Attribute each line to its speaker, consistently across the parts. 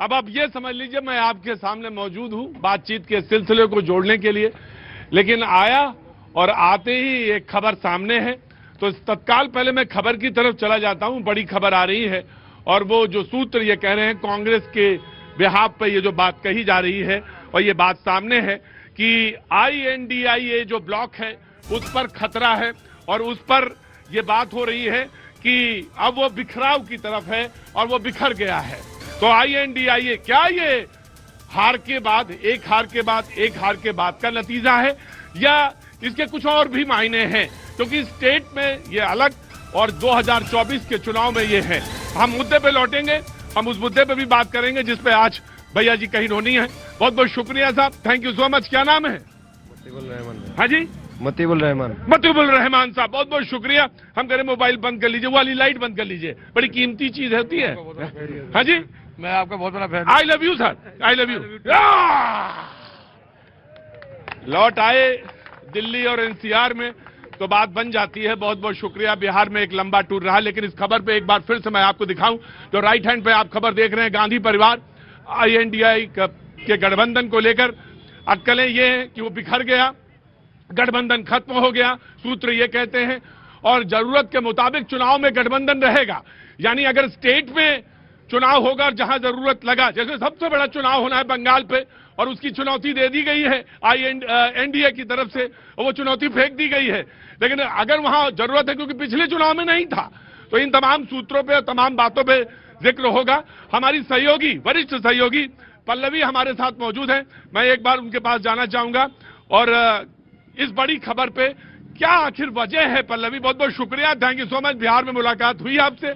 Speaker 1: अब आप ये समझ लीजिए मैं आपके सामने मौजूद हूं बातचीत के सिलसिले को जोड़ने के लिए, लेकिन आया और आते ही एक खबर सामने है, तो तत्काल पहले मैं खबर की तरफ चला जाता हूं। बड़ी खबर आ रही है और वो जो सूत्र ये कह रहे हैं कांग्रेस के बिहाफ पे ये जो बात कही जा रही है और ये बात सामने है कि INDIA जो ब्लॉक है उस पर खतरा है और उस पर ये बात हो रही है कि अब वो बिखराव की तरफ है और वो बिखर गया है। तो INDIA क्या ये हार के बाद एक हार के बाद का नतीजा है या इसके कुछ और भी मायने हैं? क्योंकि स्टेट में ये अलग और 2024 के चुनाव में ये है। हम मुद्दे पे लौटेंगे, हम उस मुद्दे पे भी बात करेंगे जिस पे आज भैया जी कहीं रोनी है। बहुत बहुत शुक्रिया साहब, थैंक यू सो मच। क्या नाम है?
Speaker 2: मतीबुल रहमान।
Speaker 1: हाँ जी,
Speaker 2: मतीबुल रहमान।
Speaker 1: मतीबुल रहमान साहब, बहुत बहुत शुक्रिया। हम करें मोबाइल बंद कर लीजिए, वो वाली लाइट बंद कर लीजिए, बड़ी कीमती चीज होती है। हाँ जी,
Speaker 2: मैं आपका बहुत बड़ा fan.
Speaker 1: I love you sir, I love you. लौट आए दिल्ली और NCR में तो बात बन जाती है। बहुत बहुत शुक्रिया। बिहार में एक लंबा टूर रहा, लेकिन इस खबर पे एक बार फिर से मैं आपको दिखाऊं। जो राइट हैंड पे आप खबर देख रहे हैं, गांधी परिवार INDIA के गठबंधन को लेकर अटकलें ये हैं कि वो बिखर गया, गठबंधन खत्म हो गया, सूत्र ये कहते हैं, और जरूरत के मुताबिक चुनाव में गठबंधन रहेगा। यानी अगर स्टेट में चुनाव होगा जहां जरूरत लगा, जैसे सबसे बड़ा चुनाव होना है बंगाल पे और उसकी चुनौती दे दी गई है NDA की तरफ से और वो चुनौती फेंक दी गई है, लेकिन अगर वहां जरूरत है क्योंकि पिछले चुनाव में नहीं था, तो इन तमाम सूत्रों पे और तमाम बातों पे जिक्र होगा। हमारी सहयोगी, वरिष्ठ सहयोगी पल्लवी हमारे साथ मौजूद है, मैं एक बार उनके पास जाना चाहूंगा और इस बड़ी खबर पे क्या आखिर वजह है। पल्लवी, बहुत बहुत शुक्रिया, thank you so much. Bihar में मुलाकात हुई आपसे,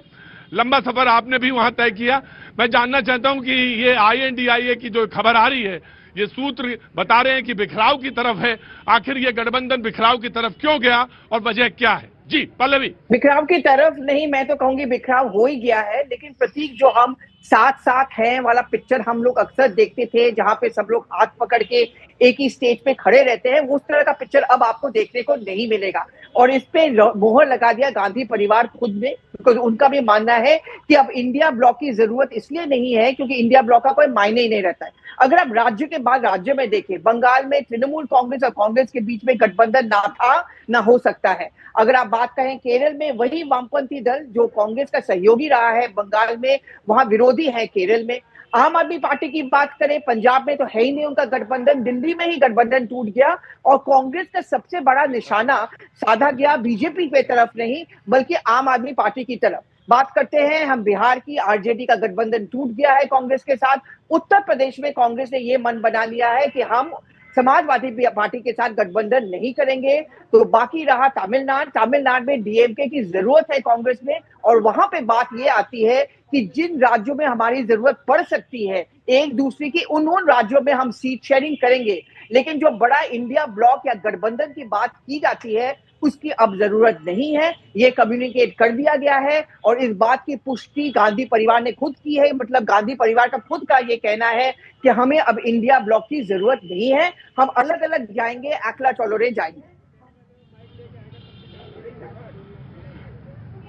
Speaker 1: लंबा सफर आपने भी वहां तय किया। मैं जानना चाहता हूं कि ये INDIA की जो खबर आ रही है, ये सूत्र बता रहे हैं कि बिखराव की तरफ है, आखिर ये गठबंधन बिखराव की तरफ क्यों गया और वजह क्या है? जी पल्लवी।
Speaker 3: बिखराव की तरफ नहीं, मैं तो कहूंगी बिखराव हो ही गया है, लेकिन प्रतीक जो हम साथ साथ हैं वाला पिक्चर हम लोग अक्सर देखते थे, जहां पे सब लोग हाथ पकड़ के एक ही स्टेज पे खड़े रहते हैं, उस तरह का पिक्चर अब आपको देखने को नहीं मिलेगा। और इस पे मोहर लगा दिया गांधी परिवार खुद ने, क्योंकि उनका भी मानना है कि अब इंडिया ब्लॉक की जरूरत इसलिए नहीं है क्योंकि इंडिया ब्लॉक का कोई मायने ही नहीं रहता है। अगर आप राज्य के बाद राज्य में देखें, बंगाल में तृणमूल कांग्रेस और कांग्रेस के बीच में गठबंधन ना था ना हो सकता है। अगर आप बात करें केरल में, वही वामपंथी दल जो कांग्रेस का सहयोगी रहा है बंगाल में, वहां विरोधी है केरल में। आम आदमी पार्टी की बात करें, पंजाब में तो है ही नहीं उनका गठबंधन, दिल्ली में ही गठबंधन टूट गया और कांग्रेस का सबसे बड़ा निशाना साधा गया बीजेपी की तरफ नहीं बल्कि आम आदमी पार्टी की तरफ। बात करते हैं हम बिहार की, RJD का गठबंधन टूट गया है कांग्रेस के साथ। उत्तर प्रदेश में कांग्रेस ने यह मन बना लिया है कि हम समाजवादी पार्टी के साथ गठबंधन नहीं करेंगे। तो बाकी रहा तमिलनाडु में DMK की जरूरत है कांग्रेस में, और वहां पे बात ये आती है कि जिन राज्यों में हमारी जरूरत पड़ सकती है एक दूसरे की, उन राज्यों में हम सीट शेयरिंग करेंगे। लेकिन जो बड़ा इंडिया ब्लॉक या गठबंधन की बात की जाती है उसकी अब जरूरत नहीं है, ये कम्युनिकेट कर दिया गया है। और इस बात की पुष्टि गांधी परिवार ने खुद की है, मतलब गांधी परिवार का खुद का ये कहना है कि हमें अब इंडिया ब्लॉक की जरूरत नहीं है, हम अलग अलग जाएंगे, एकला चौलोरे जाएंगे।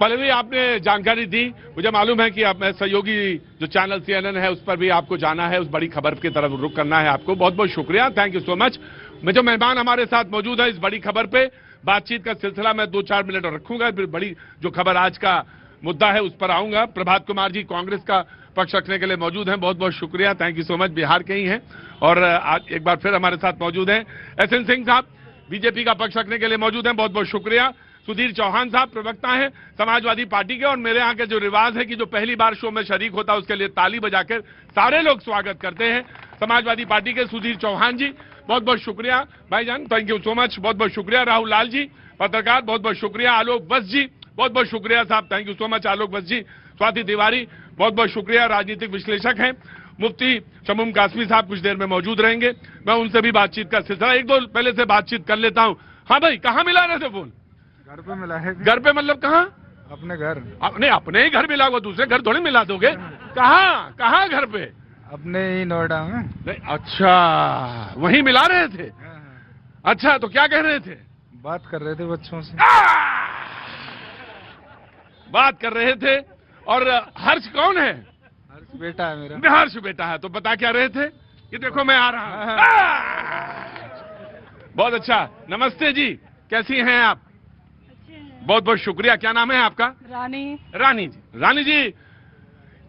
Speaker 1: पल्लवी, आपने जानकारी दी, मुझे मालूम है कि आप सहयोगी जो चैनल CNN है उस पर भी आपको जाना है, उस बड़ी खबर की तरफ रुख करना है आपको। बहुत बहुत शुक्रिया, थैंक यू सो मच। मैं जो मेहमान हमारे साथ मौजूद है इस बड़ी खबर पे बातचीत का सिलसिला मैं 2-4 मिनट और रखूंगा, फिर बड़ी जो खबर आज का मुद्दा है उस पर आऊंगा। प्रभात कुमार जी कांग्रेस का पक्ष रखने के लिए मौजूद हैं, बहुत बहुत शुक्रिया, thank you so much, Bihar के ही हैं। और आज एक बार फिर हमारे साथ मौजूद हैं SN सिंह साहब, बीजेपी का पक्ष रखने के लिए मौजूद हैं, बहुत बहुत शुक्रिया। सुधीर चौहान साहब प्रवक्ता हैं समाजवादी पार्टी के, और मेरे यहाँ के जो रिवाज है कि जो पहली बार शो में शरीक होता है उसके लिए ताली बजाकर सारे लोग स्वागत करते हैं। समाजवादी पार्टी के सुधीर चौहान जी, बहुत बहुत शुक्रिया भाईजान, थैंक यू सो मच, बहुत बहुत शुक्रिया। राहुल लाल जी पत्रकार, बहुत बहुत शुक्रिया। आलोक बस जी, बहुत बहुत शुक्रिया साहब, थैंक यू सो मच आलोक बस जी। स्वाति तिवारी, बहुत बहुत शुक्रिया, राजनीतिक विश्लेषक हैं। मुफ्ती शमूम कासमी साहब कुछ देर में मौजूद रहेंगे, मैं उनसे भी बातचीत का सिलसिला एक दो पहले से बातचीत कर लेता हूँ। हाँ भाई, कहाँ मिला रहे थे फोन?
Speaker 2: घर पे मिला है।
Speaker 1: घर पे मतलब कहाँ?
Speaker 2: अपने घर।
Speaker 1: अपने अपने ही घर मिला हुआ, दूसरे घर थोड़ी मिला दोगे। कहाँ कहाँ घर पे?
Speaker 2: अपने ही नोएडा में।
Speaker 1: नहीं, अच्छा वहीं मिला रहे थे? अच्छा, तो क्या कह रहे थे?
Speaker 2: बात कर रहे थे बच्चों से।
Speaker 1: बात कर रहे थे। और हर्ष कौन है?
Speaker 2: हर्ष बेटा है मेरा।
Speaker 1: हर्ष बेटा है, तो बता क्या रहे थे कि देखो मैं आ रहा हूं। बहुत अच्छा। नमस्ते जी, कैसी हैं आप? बहुत बहुत शुक्रिया। क्या नाम है आपका?
Speaker 4: रानी।
Speaker 1: रानी जी। रानी जी,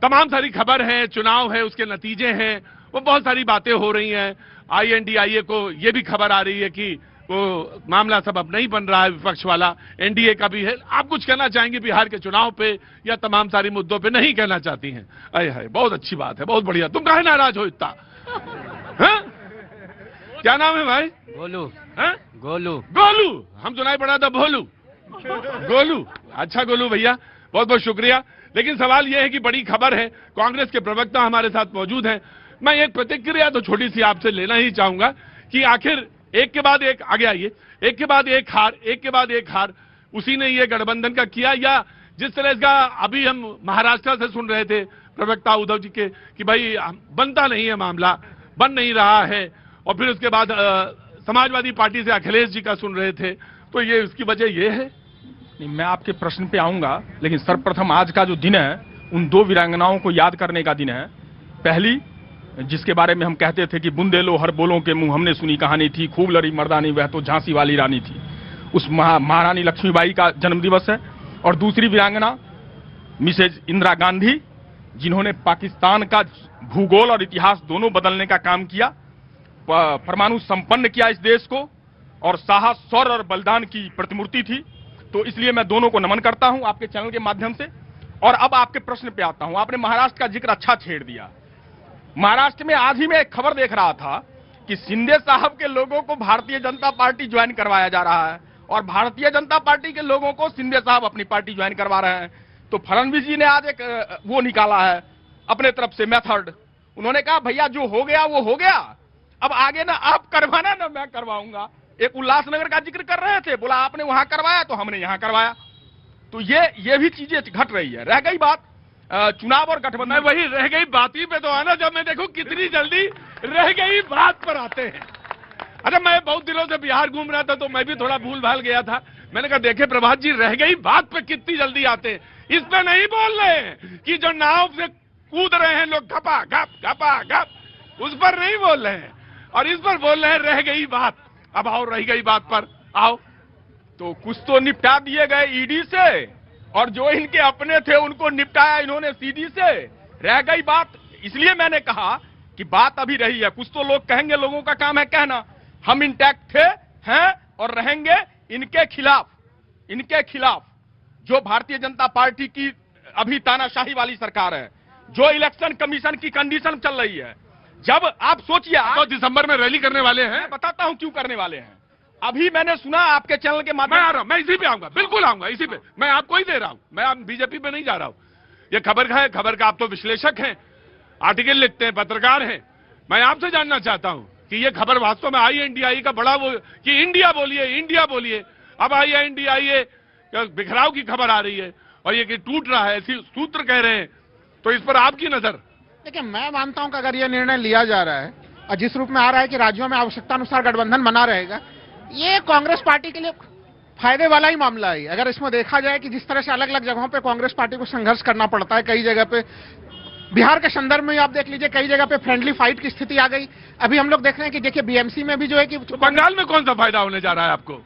Speaker 1: तमाम सारी खबर है, चुनाव है, उसके नतीजे हैं, वो बहुत सारी बातें हो रही हैं। INDIA को ये भी खबर आ रही है कि वो मामला सब अब नहीं बन रहा है, विपक्ष वाला, NDA का भी है। आप कुछ कहना चाहेंगे बिहार के चुनाव पे या तमाम सारी मुद्दों पे? नहीं कहना चाहती हैं? अरे है, बहुत अच्छी बात है, बहुत बढ़िया। तुम काहे नाराज हो इतना? हाँ? क्या नाम है भाई?
Speaker 5: गोलू।
Speaker 1: हाँ?
Speaker 5: गोलू।
Speaker 1: गोलू। हम सुनाई पड़ा था भोलू। गोलू। अच्छा गोलू भैया, बहुत बहुत शुक्रिया। लेकिन सवाल यह है कि बड़ी खबर है, कांग्रेस के प्रवक्ता हमारे साथ मौजूद हैं। मैं एक प्रतिक्रिया तो छोटी सी आपसे लेना ही चाहूंगा कि आखिर एक के बाद एक आगे आइए, एक के बाद एक हार, एक के बाद एक हार, उसी ने ये गठबंधन का किया, या जिस तरह का अभी हम महाराष्ट्र से सुन रहे थे प्रवक्ता उद्धव जी के कि भाई बनता नहीं है मामला, बन नहीं रहा है, और फिर उसके बाद समाजवादी पार्टी से अखिलेश जी का सुन रहे थे, तो ये उसकी वजह ये है?
Speaker 6: नहीं, मैं आपके प्रश्न पे आऊंगा, लेकिन सर्वप्रथम आज का जो दिन है उन दो वीरांगनाओं को याद करने का दिन है। पहली, जिसके बारे में हम कहते थे कि बुंदेलो हर बोलों के मुंह हमने सुनी कहानी थी, खूब लड़ी मर्दानी वह तो झांसी वाली रानी थी, उस महारानी लक्ष्मीबाई का जन्मदिवस है। और दूसरी वीरांगना मिसेज इंदिरा गांधी, जिन्होंने पाकिस्तान का भूगोल और इतिहास दोनों बदलने का काम किया, परमाणु संपन्न किया इस देश को, और साहस, शौर्य और बलिदान की प्रतिमूर्ति थी। तो इसलिए मैं दोनों को नमन करता हूं आपके चैनल के माध्यम से। और अब आपके प्रश्न पे आता हूं। आपने महाराष्ट्र का जिक्र अच्छा छेड़ दिया। महाराष्ट्र में आज ही मैं एक खबर देख रहा था कि शिंदे साहब के लोगों को भारतीय जनता पार्टी ज्वाइन करवाया जा रहा है, और भारतीय जनता पार्टी के लोगों को शिंदे साहब अपनी पार्टी ज्वाइन करवा रहे हैं। तो फडणवीस जी ने आज एक वो निकाला है अपने तरफ से मेथड। उन्होंने कहा भैया जो हो गया वो हो गया, अब आगे ना आप करवाना ना मैं करवाऊंगा। एक उल्लासनगर का जिक्र कर रहे थे, बोला आपने वहां करवाया तो हमने यहां करवाया। तो ये भी चीजें घट रही है। रह गई बात चुनाव और गठबंधन,
Speaker 1: वही रह गई बात ही पे तो आना, जब मैं देखूं कितनी जल्दी रह गई बात पर आते हैं। अच्छा, मैं बहुत दिनों से बिहार घूम रहा था तो मैं भी थोड़ा भूल भाल गया था। मैंने कहा देखे प्रभात जी, रह गई बात पे कितनी जल्दी आते हैं। इस पे नहीं बोल रहे हैं कि जो नाव से कूद रहे हैं लोग घपा घप, उस पर नहीं बोल रहे हैं, और इस पर बोल रहे हैं रह गई बात। अब आओ रह गई बात पर आओ।
Speaker 6: तो कुछ तो निपटा दिए गए ईडी से, और जो इनके अपने थे उनको निपटाया इन्होंने सीडी से। रह गई बात, इसलिए मैंने कहा कि बात अभी रही है। कुछ तो लोग कहेंगे, लोगों का काम है कहना, हम इंटैक्ट थे, हैं और रहेंगे इनके खिलाफ जो भारतीय जनता पार्टी की अभी तानाशाही वाली सरकार है, जो इलेक्शन कमीशन की कंडीशन चल रही है। जब आप सोचिए,
Speaker 1: तो दिसंबर में रैली करने वाले हैं।
Speaker 6: मैं बताता हूं क्यों करने वाले हैं। अभी मैंने सुना आपके चैनल के माध्यम,
Speaker 1: मैं आ रहा हूं, मैं इसी पे आऊंगा, बिल्कुल आऊंगा इसी पे। मैं आपको ही दे रहा हूं, मैं आप बीजेपी पे नहीं जा रहा हूं। ये खबर का है, खबर का आप तो विश्लेषक हैं, आर्टिकल लिखते हैं, पत्रकार हैं। मैं आपसे जानना चाहता हूं कि ये खबर वास्तव में INDIA का बड़ा वो कि इंडिया बोलिए, अब INDIA बिखराव की खबर आ रही है, और ये कि टूट रहा है, ऐसी सूत्र कह रहे हैं। तो इस पर आपकी नजर?
Speaker 7: देखिए, मैं मानता हूं कि अगर ये निर्णय लिया जा रहा है और जिस रूप में आ रहा है कि राज्यों में आवश्यकता अनुसार गठबंधन बना रहेगा, ये कांग्रेस पार्टी के लिए फायदे वाला ही मामला है। अगर इसमें देखा जाए कि जिस तरह से अलग अलग जगहों पे कांग्रेस पार्टी को संघर्ष करना पड़ता है, कई जगह पे बिहार के संदर्भ में आप देख लीजिए, कई जगह पे फ्रेंडली फाइट की स्थिति आ गई। अभी हम लोग देख रहे हैं कि देखिए BMC में भी जो है कि
Speaker 1: बंगाल में कौन सा फायदा होने जा रहा है आपको?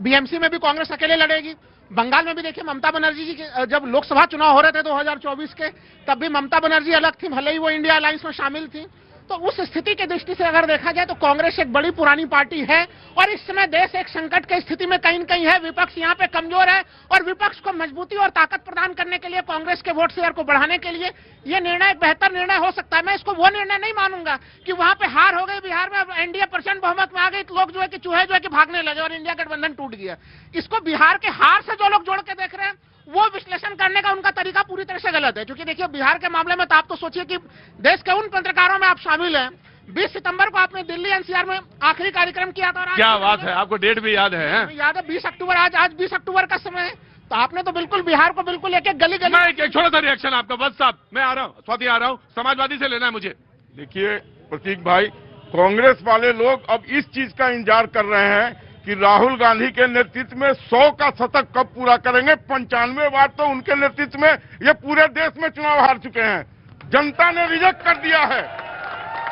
Speaker 7: BMC में भी कांग्रेस अकेले लड़ेगी। बंगाल में भी देखिए, ममता बनर्जी जी के जब लोकसभा चुनाव हो रहे थे 2024 के, तब भी ममता बनर्जी अलग थी, भले ही वो इंडिया अलायंस में शामिल थी। तो उस स्थिति की दृष्टि से अगर देखा जाए तो कांग्रेस एक बड़ी पुरानी पार्टी है, और इस समय देश एक संकट की स्थिति में कहीं न कहीं है। विपक्ष यहाँ पे कमजोर है, और विपक्ष को मजबूती और ताकत प्रदान करने के लिए, कांग्रेस के वोट शेयर को बढ़ाने के लिए ये निर्णय एक बेहतर निर्णय हो सकता है। मैं इसको वो निर्णय नहीं मानूंगा कि वहां पे हार हो गई, बिहार में अब NDA % बहुमत में आ गई, तो लोग जो है कि चूहे जो है कि भागने लगे और इंडिया गठबंधन टूट गया। इसको बिहार के हार से जो लोग जोड़ के देख रहे हैं, वो विश्लेषण करने का उनका तरीका पूरी तरह से गलत है। क्योंकि देखिए, बिहार के मामले में तो आप तो सोचिए कि देश के उन पत्रकारों में आप शामिल हैं। 20 सितंबर को आपने दिल्ली NCR में आखिरी कार्यक्रम किया था, और
Speaker 1: क्या बात है, आपको डेट भी याद है?
Speaker 7: याद है 20 अक्टूबर, आज 20 अक्टूबर का समय है। तो आपने तो बिल्कुल बिहार को बिल्कुल एक गली
Speaker 1: मैं एक छोटा सा रिएक्शन आपका, बस साहब मैं आ रहा हूँ, स्वाति आ रहा हूँ, समाजवादी से लेना है मुझे।
Speaker 8: देखिए प्रतीक भाई, कांग्रेस वाले लोग अब इस चीज का इंतजार कर रहे हैं कि राहुल गांधी के नेतृत्व में 100 का शतक कब पूरा करेंगे। 95 बार तो उनके नेतृत्व में ये पूरे देश में चुनाव हार चुके हैं। जनता ने रिजेक्ट कर दिया है।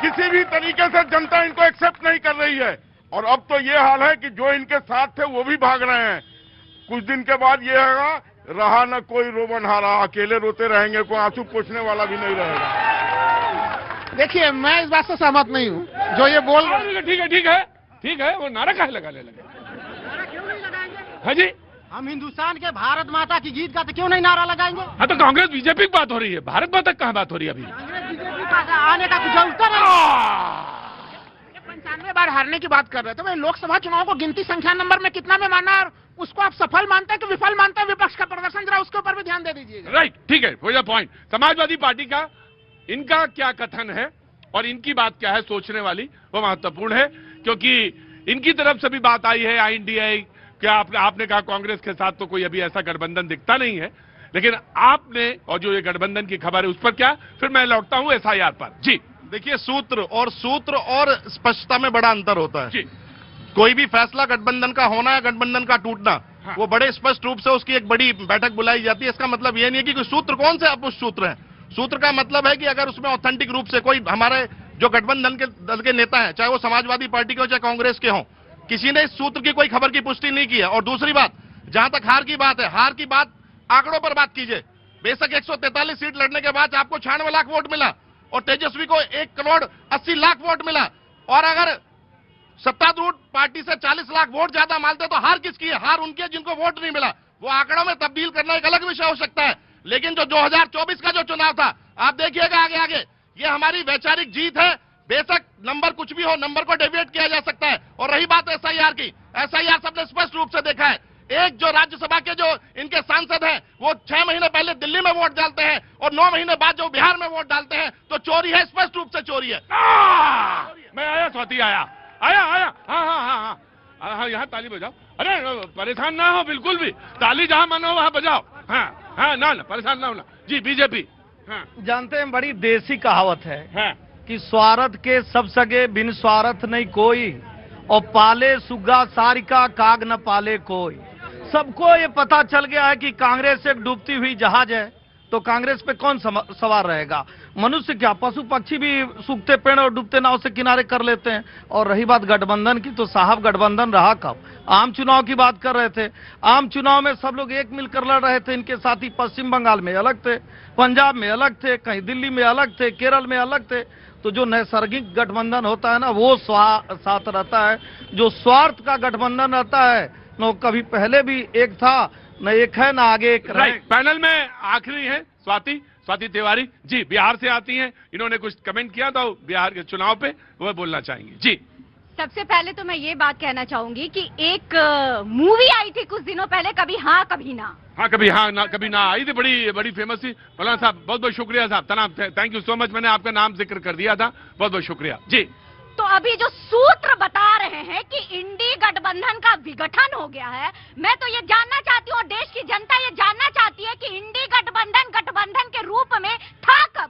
Speaker 8: किसी भी तरीके से जनता इनको एक्सेप्ट नहीं कर रही है। और अब तो ये हाल है कि जो इनके साथ थे वो भी भाग रहे हैं। कुछ दिन के बाद ये होगा, रहा न कोई रोवन हारा, अकेले रोते रहेंगे, कोई आंसू पोंछने वाला भी नहीं रहेगा।
Speaker 7: देखिए, मैं इस बात से सहमत नहीं हूँ जो ये बोल रहे हैं।
Speaker 1: ठीक है, वो नारा काहे लगाने लगे? हाँ जी,
Speaker 4: हम हिंदुस्तान के भारत माता की गीत गाते क्यों नहीं नारा लगाएंगे?
Speaker 1: हाँ तो कांग्रेस बीजेपी की बात हो रही है, भारत माता की कहाँ बात हो रही है अभी?
Speaker 4: कांग्रेस बीजेपी पास आने का कुछ उत्तर है?
Speaker 7: 95 बार हारने की बात कर रहे थे। भाई, लोकसभा चुनाव को गिनती संख्या नंबर में कितना में माना और उसको आप सफल मानते हैं कि विफल मानते हैं? विपक्ष का प्रदर्शन जरा उसके ऊपर भी ध्यान दे दीजिएगा।
Speaker 1: राइट, ठीक है, वो पॉइंट। समाजवादी पार्टी का इनका क्या कथन है और इनकी बात क्या है सोचने वाली, वो महत्वपूर्ण है, क्योंकि इनकी तरफ से भी बात आई है INDA। क्या आपने कहा कांग्रेस के साथ तो कोई अभी ऐसा गठबंधन दिखता नहीं है, लेकिन आपने, और जो ये गठबंधन की खबर है उस पर क्या, फिर मैं लौटता हूं SIR पर। जी
Speaker 5: देखिए, सूत्र और स्पष्टता में बड़ा अंतर होता है।
Speaker 1: जी,
Speaker 5: कोई भी फैसला गठबंधन का होना या गठबंधन का टूटना,
Speaker 1: हाँ।
Speaker 5: वो बड़े स्पष्ट रूप से उसकी एक बड़ी बैठक बुलाई जाती है। इसका मतलब ये नहीं है कि सूत्र कौन से अपुष्ट सूत्र है। सूत्र का मतलब है कि अगर उसमें ऑथेंटिक रूप से कोई हमारे जो गठबंधन के दल के नेता हैं, चाहे वो समाजवादी पार्टी के हो चाहे कांग्रेस के हों, किसी ने इस सूत्र की कोई खबर की पुष्टि नहीं की है। और दूसरी बात, जहां तक हार की बात है, हार की बात आंकड़ों पर बात कीजिए। बेशक 143 सीट लड़ने के बाद आपको 96 लाख वोट मिला और तेजस्वी को 1,80,00,000 वोट मिला, और अगर सत्तारूढ़ पार्टी से 40 लाख वोट ज्यादा मानते तो हार किसकी है? हार उनकी है जिनको वोट नहीं मिला। वो आंकड़ों में तब्दील करना एक अलग विषय हो सकता है, लेकिन जो 2024 का जो चुनाव था, आप देखिएगा आगे ये हमारी वैचारिक जीत है। बेशक नंबर कुछ भी हो, नंबर को डेविएट किया जा सकता है। और रही बात SIR की, SIR सबने स्पष्ट रूप से देखा है। एक जो राज्यसभा के जो इनके सांसद हैं, वो 6 महीने पहले दिल्ली में वोट डालते हैं और 9 महीने बाद जो बिहार में वोट डालते हैं, तो चोरी है, स्पष्ट रूप से चोरी है।
Speaker 1: मैं आया, स्वाति आया। हाँ, यहाँ ताली बजाओ। अरे परेशान ना हो, बिल्कुल भी ताली जहाँ मन हो वहाँ बजाओ। हाँ, ना परेशान ना होना। जी, बीजेपी। हाँ,
Speaker 9: जानते हैं, बड़ी देसी कहावत है
Speaker 1: हाँ,
Speaker 9: कि स्वार्थ के सब सगे बिन स्वार्थ नहीं कोई, और पाले सुग्गा सारिका काग न पाले कोई। सबको ये पता चल गया है कि कांग्रेस एक डूबती हुई जहाज है, तो कांग्रेस पे कौन सवार रहेगा? मनुष्य क्या, पशु पक्षी भी सूखते पेड़ और डूबते नाव से किनारे कर लेते हैं। और रही बात गठबंधन की, तो साहब गठबंधन रहा कब? आम चुनाव की बात कर रहे थे। आम चुनाव में सब लोग एक मिलकर लड़ रहे थे। इनके साथी पश्चिम बंगाल में अलग थे, पंजाब में अलग थे, कहीं दिल्ली में अलग थे, केरल में अलग थे। तो जो नैसर्गिक गठबंधन होता है ना, वो साथ रहता है। जो स्वार्थ का गठबंधन रहता है, न कभी पहले भी एक था, न एक है, न आगे एक रहे।
Speaker 1: पैनल में आखिरी है स्वाति तिवारी जी, बिहार से आती हैं। इन्होंने कुछ कमेंट किया था बिहार के चुनाव पे, वो बोलना चाहेंगे। जी,
Speaker 10: सबसे पहले तो मैं ये बात कहना चाहूंगी कि एक मूवी आई थी कुछ दिनों पहले, कभी हाँ कभी ना।
Speaker 1: हाँ, कभी हाँ ना कभी ना आई थी, बड़ी फेमस थी। मौलाना साहब बहुत बहुत शुक्रिया साहब, तनाब, थैंक यू सो मच। मैंने आपका नाम जिक्र कर दिया था, बहुत बहुत शुक्रिया। जी,
Speaker 10: तो अभी जो सूत्र बता रहे हैं कि इंडी गठबंधन का विघटन हो गया है, मैं तो ये जानना चाहती हूँ और देश की जनता ये जानना चाहती है कि इंडी गठबंधन के रूप में था कब?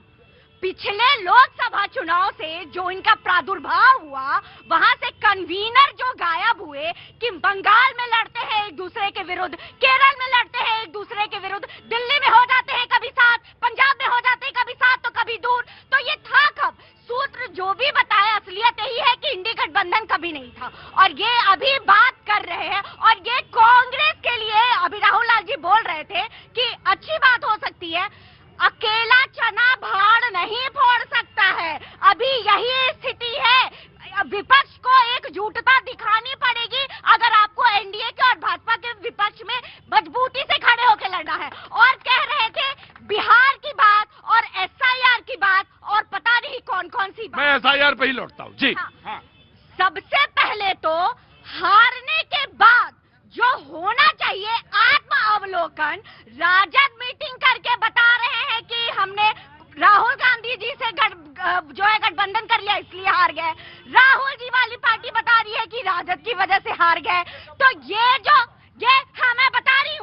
Speaker 10: पिछले लोकसभा चुनाव से जो इनका प्रादुर्भाव हुआ, वहां से कन्वीनर जो गायब हुए कि बंगाल में लड़ते हैं एक दूसरे के विरुद्ध, केरल में लड़ते हैं एक दूसरे के विरुद्ध, दिल्ली में हो जाते हैं कभी साथ, पंजाब में हो जाते हैं कभी साथ तो कभी दूर। तो ये था कब? सूत्र जो भी बताया, असलियत यही है कि इंडी गठबंधन कभी नहीं था। और ये अभी बात कर रहे हैं, और ये कांग्रेस के लिए, अभी राहुल लाल जी बोल रहे थे कि अच्छी बात हो सकती है, अकेला चना भाड़ नहीं फोड़ सकता है। अभी यही स्थिति है। विपक्ष को एकजुटता दिखानी पड़ेगी अगर आपको एनडीए के और भाजपा के विपक्ष में मजबूती से खड़े होकर लड़ना है। और कह रहे थे बिहार की बात और SIR की बात और पता नहीं कौन कौन सी बात।
Speaker 1: मैं SIR पे ही लौटता हूँ। जी,
Speaker 10: हाँ। सबसे पहले तो हारने के बाद जो होना चाहिए आत्म अवलोकन, राजद मीटिंग करके बता रहे हैं कि हमने राहुल गांधी जी से जो है गठबंधन कर लिया इसलिए हार गए। राहुल जी वाली पार्टी बता रही है कि राजद की वजह से हार गए। तो ये हाँ मैं बता रही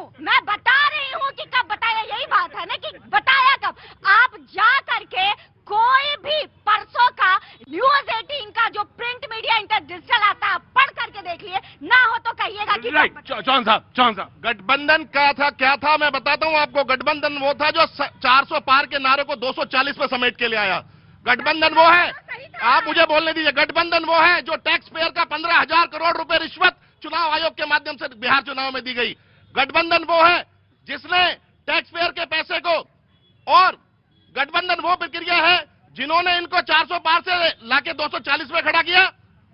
Speaker 10: हूँ कि कब बताया, यही बात है ना कि बताया कब। आप जा करके कोई भी परसों का न्यूज 18 का जो प्रिंट मीडिया इंटर डिजिटल आता है, पढ़ करके देख लिए, ना हो तो कहिएगा कि
Speaker 1: चौहान साहब
Speaker 5: गठबंधन क्या था मैं बताता हूं आपको। गठबंधन वो था जो 400 पार के नारे को 240 पे समेट के ले आया। गठबंधन वो है, आप मुझे बोलने दीजिए, गठबंधन वो है जो टैक्स पेयर का 15,000 करोड़ रुपए रिश्वत चुनाव आयोग के माध्यम से बिहार चुनाव में दी गई। गठबंधन वो है जिसने टैक्स पेयर के पैसे को, और गठबंधन वो प्रक्रिया है जिन्होंने इनको 400 पार से लाके 240 में खड़ा किया।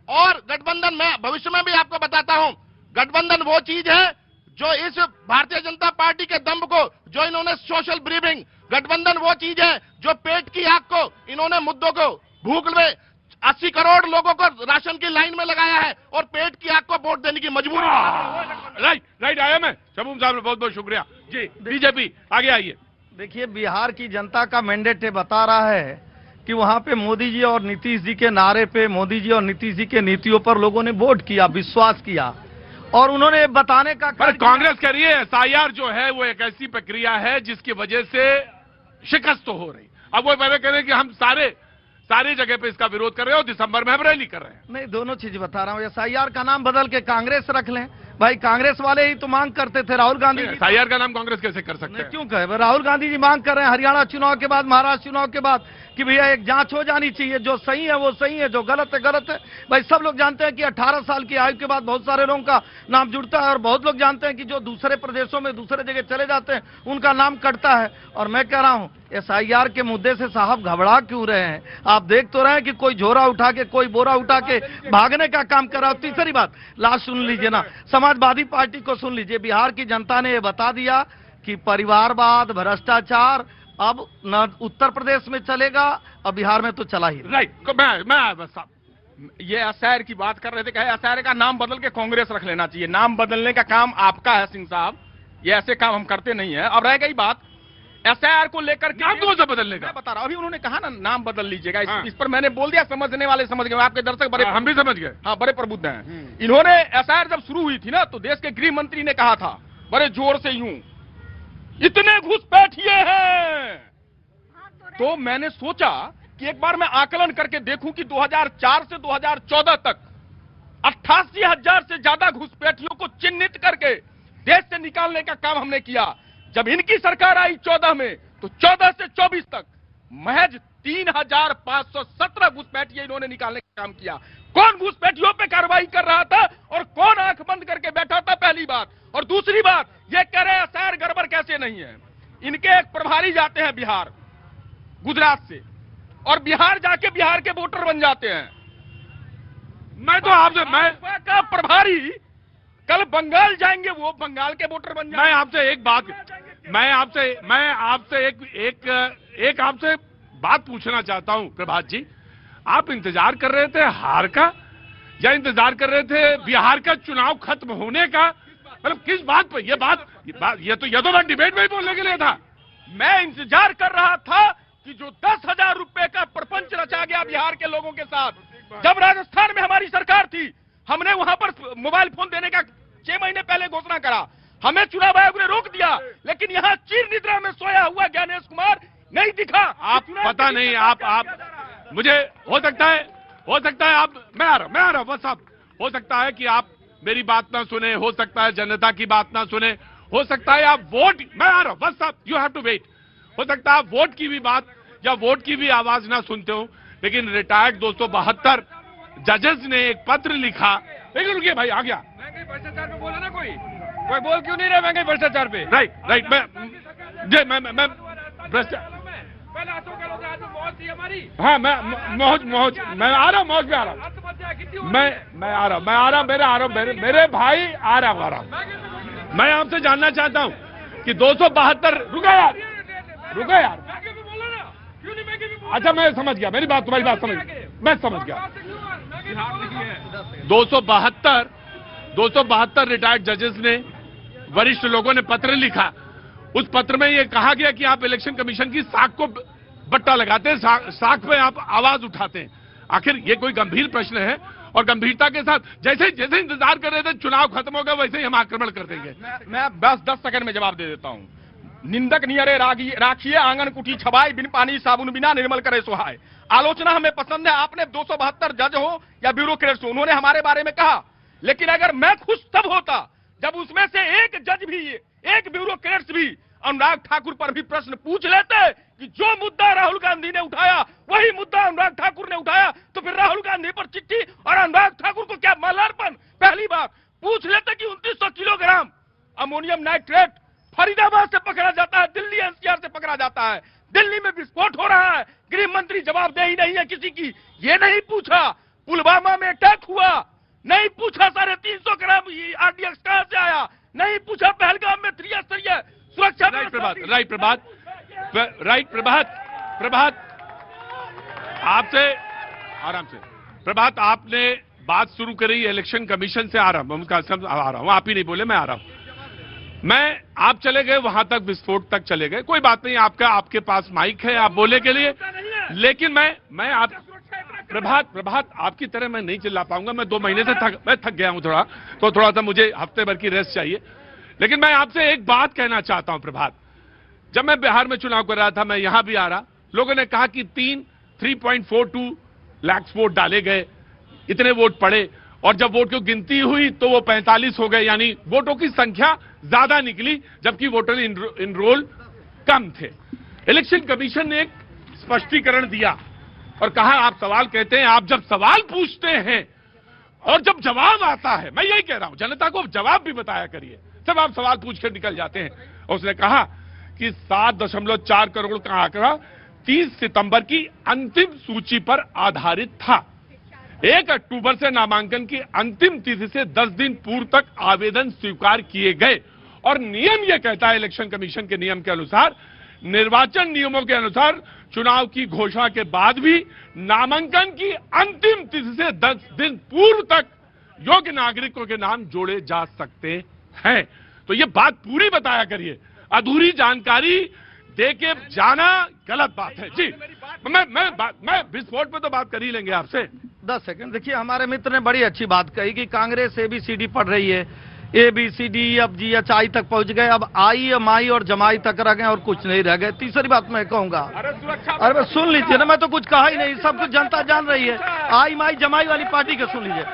Speaker 5: और गठबंधन में भविष्य में भी आपको बताता हूं, गठबंधन वो चीज है जो इस भारतीय जनता पार्टी के दम्भ को, जो इन्होंने सोशल ब्रीफिंग, गठबंधन वो चीज है जो पेट की आग को, इन्होंने मुद्दों को, भूख में 80 करोड़ लोगों को राशन की लाइन में लगाया है और पेट की आग को वोट देने की मजबूरी।
Speaker 1: राइट आया मैं शबूम साहब, बहुत बहुत शुक्रिया जी। बीजेपी आगे आइए।
Speaker 9: देखिए, बिहार की जनता का मैंडेट बता रहा है कि वहां पे मोदी जी और नीतीश जी के नारे पे, मोदी जी और नीतीश जी के नीतियों पर लोगों ने वोट किया, विश्वास किया, और उन्होंने बताने का
Speaker 1: पर कांग्रेस कह रही है एसआईआर जो है वो एक ऐसी प्रक्रिया है जिसकी वजह से शिकस्त तो हो रही। अब वो पहले कह रहे हैं कि हम सारी जगह पे इसका विरोध कर रहे हैं और दिसंबर में हम रैली कर रहे हैं।
Speaker 9: नहीं, दोनों चीज बता रहा हूँ। एसआईआर का नाम बदल के कांग्रेस रख लें। भाई, कांग्रेस वाले ही तो मांग करते थे, राहुल गांधी जी।
Speaker 1: एसआईआर का नाम कांग्रेस कैसे कर सकते हैं?
Speaker 9: क्यों कहे? राहुल गांधी जी मांग कर रहे हैं हरियाणा चुनाव के बाद, महाराष्ट्र चुनाव के बाद, कि भैया एक जांच हो जानी चाहिए, जो सही है वो सही है, जो गलत है गलत है। भाई, सब लोग जानते हैं कि 18 साल की आयु के बाद बहुत सारे लोगों का नाम जुड़ता है, और बहुत लोग जानते हैं कि जो दूसरे प्रदेशों में दूसरे जगह चले जाते हैं उनका नाम कटता है। और मैं कह रहा हूं, एसआईआर के मुद्दे से साहब घबरा क्यों रहे हैं? आप देख तो रहे हैं कि कोई झोरा उठा के, कोई बोरा उठा के भागने का काम कर रहा है। तीसरी बात, लास्ट सुन लीजिए ना, समाजवादी पार्टी को सुन लीजिए। बिहार की जनता ने यह बता दिया कि परिवारवाद, भ्रष्टाचार अब न उत्तर प्रदेश में चलेगा और बिहार में तो चला ही।
Speaker 1: राइट, मैं बस
Speaker 6: ये एसआईआर की बात कर रहे थे, कहे एसआईआर का नाम बदल के कांग्रेस रख लेना चाहिए। नाम बदलने का काम आपका है सिंह साहब, ये ऐसे काम हम करते नहीं है। अब रह गई बात एसआईआर को लेकर के,
Speaker 1: नाम कौन सा बदलने का?
Speaker 6: मैं बता रहा हूं, अभी उन्होंने कहा ना नाम बदल लीजिएगा। इस पर मैंने बोल दिया, समझने वाले समझ गए, आपके दर्शक बड़े,
Speaker 1: हम भी समझ गए।
Speaker 6: हाँ, बड़े प्रबुद्ध हैं। इन्होंने एसआईआर जब शुरू हुई थी ना, तो देश के गृह मंत्री ने कहा था बड़े जोर से, यूं इतने घुसपैठिए हैं। तो मैंने सोचा कि एक बार मैं आकलन करके देखूं कि 2004 से 2014 तक 88,000 से ज्यादा घुसपैठियों को चिन्हित करके देश से निकालने का काम हमने किया। जब इनकी सरकार आई 14 में, तो 14 से 24 तक महज 3,517 घुसपैठिए इन्होंने निकालने का काम किया। कौन घुसपैठियों पे कार्रवाई कर रहा था और कौन आंख बंद करके बैठा था, पहली बात। और दूसरी बात, ये कह रहे हैं एसआईआर गड़बड़ कैसे नहीं है। इनके एक प्रभारी जाते हैं बिहार, गुजरात से, और बिहार जाके बिहार के वोटर बन जाते हैं।
Speaker 1: मैं तो आपसे, मैं
Speaker 6: का प्रभारी कल बंगाल जाएंगे, वो बंगाल के वोटर बन जाएंगे।
Speaker 1: मैं आपसे एक बात, मैं आपसे एक आपसे बात पूछना चाहता हूं प्रभात जी। आप इंतजार कर रहे थे हार का, या इंतजार कर रहे थे बिहार का चुनाव खत्म होने का? मतलब किस बात पर? ये तो मैं डिबेट में ही बोलने के लिए था।
Speaker 6: मैं इंतजार कर रहा था कि जो 10,000 रुपए का प्रपंच रचा गया बिहार के लोगों के साथ, जब राजस्थान में हमारी सरकार थी, हमने वहां पर मोबाइल फोन देने का 6 महीने पहले घोषणा करा, हमें चुनाव आयोग ने रोक दिया, लेकिन यहाँ चीर निद्रा में सोया हुआ ज्ञानेश कुमार नहीं दिखा।
Speaker 1: आप पता नहीं, आप मुझे हो सकता है आप, मैं आ रहा हूं बस। आप हो सकता है कि आप मेरी बात ना सुने, हो सकता है जनता की बात ना सुने, हो सकता है आप वोट, मैं आ रहा हूं बस, आप यू हैव टू वेट। हो सकता है आप वोट की भी बात या वोट की भी आवाज ना सुनते हो, लेकिन रिटायर्ड 272 जजेस ने एक पत्र लिखा। लेकिन रुकिए भाई, आ गया
Speaker 2: महंगाई भ्रष्टाचार पे बोला ना, कोई बोल क्यों नहीं रहा महंगाई भ्रष्टाचार पे?
Speaker 1: राइट, मैं भ्रष्टाचार,
Speaker 2: पहले अशोक गहलोत आज में मौज थी हमारी।
Speaker 1: हाँ, मौज मैं आ रहा हूँ, मौज में आ रहा हूँ, मैं आ रहा हूँ, मेरे भाई आ रहा हूँ। मैं आपसे जानना चाहता हूँ कि 272, रुका यार, अच्छा मैं समझ गया, मेरी बात, तुम्हारी बात समझ, मैं समझ गया। 272 रिटायर्ड जजेस ने, वरिष्ठ लोगों ने पत्र लिखा। उस पत्र में यह कहा गया कि आप इलेक्शन कमीशन की साख को बट्टा लगाते हैं, साख पे आप आवाज उठाते हैं। आखिर ये कोई गंभीर प्रश्न है, और गंभीरता के साथ जैसे इंतजार कर रहे थे चुनाव खत्म होगा, वैसे ही हम आक्रमण कर देंगे।
Speaker 6: मैं बस 10 सेकंड में जवाब दे देता हूं। निंदक नियरे राखिए आंगन कुटी छबाई, बिन पानी साबुन बिना निर्मल करे सुहाय। आलोचना हमें पसंद है। आपने 272 जज हो या ब्यूरोक्रेट्स हो, उन्होंने हमारे बारे में कहा, लेकिन अगर मैं खुश तब होता जब उसमें से एक जज भी, एक ब्यूरोक्रेट्स भी अनुराग ठाकुर पर भी प्रश्न पूछ लेते कि जो मुद्दा राहुल गांधी ने उठाया वही मुद्दा अनुराग ठाकुर ने उठाया, तो फिर राहुल गांधी पर चिट्ठी और अनुराग ठाकुर को क्या माल्यार्पण। पहली बार पूछ लेते कि 2900 किलोग्राम अमोनियम नाइट्रेट फरीदाबाद से पकड़ा जाता है, दिल्ली एनसीआर से पकड़ा जाता है, दिल्ली में विस्फोट हो रहा है, गृह मंत्री जवाबदेही नहीं है किसी की। ये नहीं पूछा पुलवामा में अटैक हुआ, नहीं पूछा 350 ग्राम आरडीएक्स कहां से आया, नहीं पूछा पहलगाम में त्रिस्तरीय सुरक्षा। राइट प्रभात आपसे आराम से। प्रभात आपने बात शुरू करी इलेक्शन कमीशन से, आ रहा हूं, आप ही नहीं बोले, मैं आ रहा हूं। मैं आप चले गए वहां तक, विस्फोट तक चले गए, कोई बात नहीं, आपके पास माइक है, आप बोलने के लिए। लेकिन मैं आप प्रभात आपकी तरह मैं नहीं चिल्ला पाऊंगा, मैं 2 महीने से थक गया हूं थोड़ा सा मुझे हफ्ते भर की रेस्ट चाहिए। लेकिन मैं आपसे एक बात कहना चाहता हूं प्रभात, जब मैं बिहार में चुनाव कर रहा था, मैं यहां भी आ रहा, लोगों ने कहा कि 3.42 लाख वोट डाले गए, इतने वोट पड़े, और जब वोट की गिनती हुई तो वो 45 हो गए, यानी वोटों की संख्या ज्यादा निकली जबकि वोटर इनरोल कम थे। इलेक्शन कमीशन ने एक स्पष्टीकरण दिया और कहा, आप सवाल कहते हैं, आप जब सवाल पूछते हैं और जब जवाब आता है, मैं यही कह रहा हूं, जनता को जवाब भी बताया करिए, सब आप सवाल पूछ कर निकल जाते हैं। और उसने कहा कि 7.4 करोड़ का आंकड़ा 30 सितंबर की अंतिम सूची पर आधारित था। 1 अक्टूबर से नामांकन की अंतिम तिथि से 10 दिन पूर्व तक आवेदन स्वीकार किए गए, और नियम यह कहता है, इलेक्शन कमीशन के नियम के अनुसार, निर्वाचन नियमों के अनुसार, चुनाव की घोषणा के बाद भी नामांकन की अंतिम तिथि से 10 दिन पूर्व तक योग्य नागरिकों के नाम जोड़े जा सकते हैं। तो ये बात पूरी बताया करिए, अधूरी जानकारी देके जाना गलत बात है। जी मैं विस्फोट पे तो बात कर ही लेंगे आपसे।
Speaker 9: 10 सेकंड। देखिए, हमारे मित्र ने बड़ी अच्छी बात कही कि कांग्रेस ABCD पढ़ रही है, ABCDEFGHI तक पहुंच गए, अब IMI और जमाई तक रह गए और कुछ नहीं रह गए। तीसरी बात मैं कहूंगा, अरे सुन लीजिए ना, मैं तो कुछ कहा ही नहीं, सब कुछ जनता जान रही है। IMI जमाई वाली पार्टी के सुन लीजिए।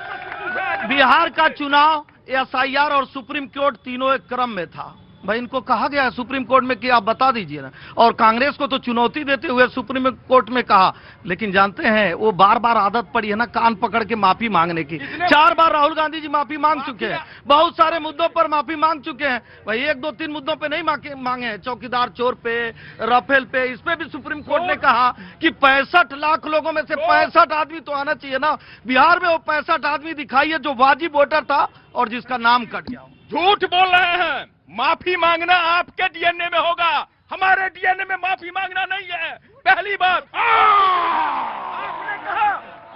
Speaker 9: बिहार का चुनाव SIR और सुप्रीम कोर्ट तीनों एक क्रम में था। भाई, इनको कहा गया है सुप्रीम कोर्ट में कि आप बता दीजिए ना, और कांग्रेस को तो चुनौती देते हुए सुप्रीम कोर्ट में कहा। लेकिन जानते हैं, वो बार बार आदत पड़ी है ना कान पकड़ के माफी मांगने की। 4 बार राहुल गांधी जी माफी मांग चुके हैं, बहुत सारे मुद्दों पर माफी मांग चुके हैं। भाई, 1, 2, 3 मुद्दों पे नहीं मांगे हैं, चौकीदार चोर पे, राफेल पे, इस पे भी सुप्रीम कोर्ट ने कहा कि 65 लाख लोगों में से 65 आदमी तो आना चाहिए ना। बिहार में वो 65 आदमी दिखाइए जो वाजिब वोटर था और जिसका नाम कट गया।
Speaker 6: झूठ बोल रहे हैं। माफी मांगना आपके डीएनए में होगा, हमारे डीएनए में माफी मांगना नहीं है। पहली बात,